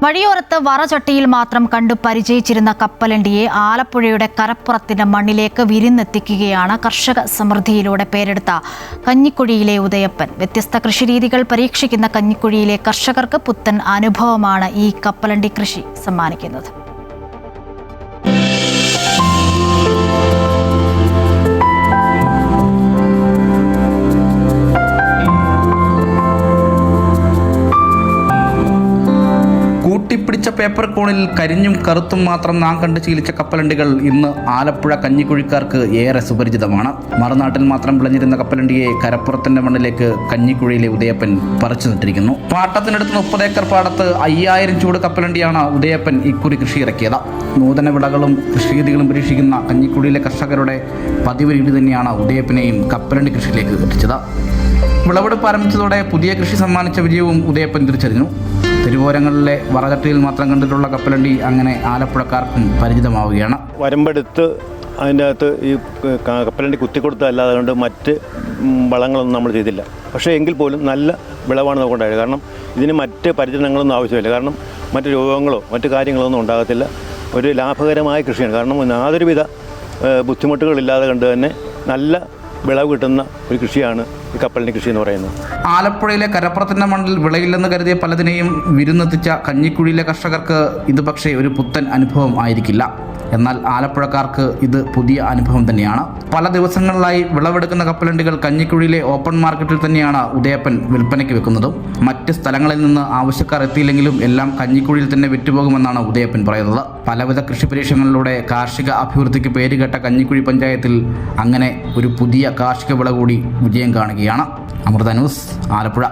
വഴിയോരത്ത് വറചട്ടിയിൽ മാത്രം കണ്ടു പരിചയിച്ചിരുന്ന കപ്പലണ്ടിയെ ആലപ്പുഴയുടെ കരപ്പുറത്തിന്റെ മണ്ണിലേക്ക് വിരുന്നെത്തിക്കുകയാണ് കർഷക സമൃദ്ധിയിലൂടെ പേരെടുത്ത കഞ്ഞിക്കുഴിയിലെ ഉദയപ്പൻ. വ്യത്യസ്ത കൃഷിരീതികൾ പരീക്ഷിക്കുന്ന കഞ്ഞിക്കുഴിയിലെ കർഷകർക്ക് പുത്തൻ അനുഭവമാണ് ഈ കപ്പലണ്ടി കൃഷി സമ്മാനിക്കുന്നത്. കൂട്ടിപ്പിടിച്ച പേപ്പർ കോണിൽ കരിഞ്ഞും കറുത്തും മാത്രം നാം കണ്ടു ശീലിച്ച കപ്പലണ്ടികൾ ഇന്ന് ആലപ്പുഴ കഞ്ഞിക്കുഴിക്കാർക്ക് ഏറെ സുപരിചിതമാണ്. മറുനാട്ടിൽ മാത്രം വിളഞ്ഞിരുന്ന കപ്പലണ്ടിയെ കരപ്പുറത്തിന്റെ മണ്ണിലേക്ക് കഞ്ഞിക്കുഴിയിലെ ഉദയപ്പൻ പറിച്ചു നട്ടിരിക്കുന്നു. പാട്ടത്തിനടുത്ത് 30 ഏക്കർ പാടത്ത് 5000 ചൂട് കപ്പലണ്ടിയാണ് ഉദയപ്പൻ ഇക്കുറി കൃഷി ഇറക്കിയത്. നൂതന വിളകളും കൃഷിരീതികളും പരീക്ഷിക്കുന്ന കഞ്ഞിക്കുഴിയിലെ കർഷകരുടെ പതിവ് രീതി തന്നെയാണ് ഉദയപ്പനെയും കപ്പലണ്ടി കൃഷിയിലേക്ക് എത്തിച്ചത്. വിളവെടുപ്പ് ആരംഭിച്ചതോടെ പുതിയ കൃഷി സമ്മാനിച്ച വിജയവും ഉദയപ്പൻ തിരിച്ചറിഞ്ഞു. തെരുവോരങ്ങളിലെ വറചട്ടിയിൽ മാത്രം കണ്ടിട്ടുള്ള കപ്പലണ്ടി അങ്ങനെ ആലപ്പുഴക്കാർക്കും പരിചിതമാവുകയാണ്. വരമ്പെടുത്ത് അതിൻ്റെ അകത്ത് ഈ കപ്പലണ്ടി കുത്തിക്കൊടുത്തല്ലാതെ കൊണ്ട് മറ്റ് വളങ്ങളൊന്നും നമ്മൾ ചെയ്തില്ല. പക്ഷേ എങ്കിൽ പോലും നല്ല വിളവാണ് നമുക്കുണ്ടായത്. കാരണം ഇതിന് മറ്റ് പരിചരണങ്ങളൊന്നും ആവശ്യമില്ല. കാരണം മറ്റ് രോഗങ്ങളോ മറ്റു കാര്യങ്ങളൊന്നും ഉണ്ടാകത്തില്ല. ഒരു ലാഭകരമായ കൃഷിയാണ്. കാരണം യാതൊരുവിധ ബുദ്ധിമുട്ടുകളില്ലാതെ കണ്ട് തന്നെ നല്ല വിളവ് കിട്ടുന്ന ഒരു കൃഷിയാണ് ഈ കപ്പലണ്ടി കൃഷി എന്ന് പറയുന്നത്. ആലപ്പുഴയിലെ കരപ്പുറത്തിൻ്റെ മണ്ണിൽ വിളയില്ലെന്ന് കരുതിയ പലതിനെയും വിരുന്നെത്തിച്ച കഞ്ഞിക്കുഴിയിലെ കർഷകർക്ക് ഇത് പക്ഷേ ഒരു പുത്തൻ അനുഭവം ആയിരിക്കില്ല. എന്നാൽ ആലപ്പുഴക്കാർക്ക് ഇത് പുതിയ അനുഭവം തന്നെയാണ്. പല ദിവസങ്ങളിലായി വിളവെടുക്കുന്ന കപ്പലണ്ടികൾ കഞ്ഞിക്കുഴിയിലെ ഓപ്പൺ മാർക്കറ്റിൽ തന്നെയാണ് ഉദയപ്പൻ വിൽപ്പനയ്ക്ക് വെക്കുന്നതും. മറ്റ് സ്ഥലങ്ങളിൽ നിന്ന് ആവശ്യക്കാർ എത്തിയില്ലെങ്കിലും എല്ലാം കഞ്ഞിക്കുഴിയിൽ തന്നെ വിറ്റുപോകുമെന്നാണ് ഉദയപ്പൻ പറയുന്നത്. പലവിധ കൃഷി പരീക്ഷണങ്ങളിലൂടെ കാർഷിക അഭിവൃദ്ധിക്ക് പേരുകേട്ട കഞ്ഞിക്കുഴി പഞ്ചായത്തിൽ അങ്ങനെ ഒരു പുതിയ കാർഷിക വിള കൂടി വിജയം കാണുകയാണ്. അമൃത ന്യൂസ്, ആലപ്പുഴ.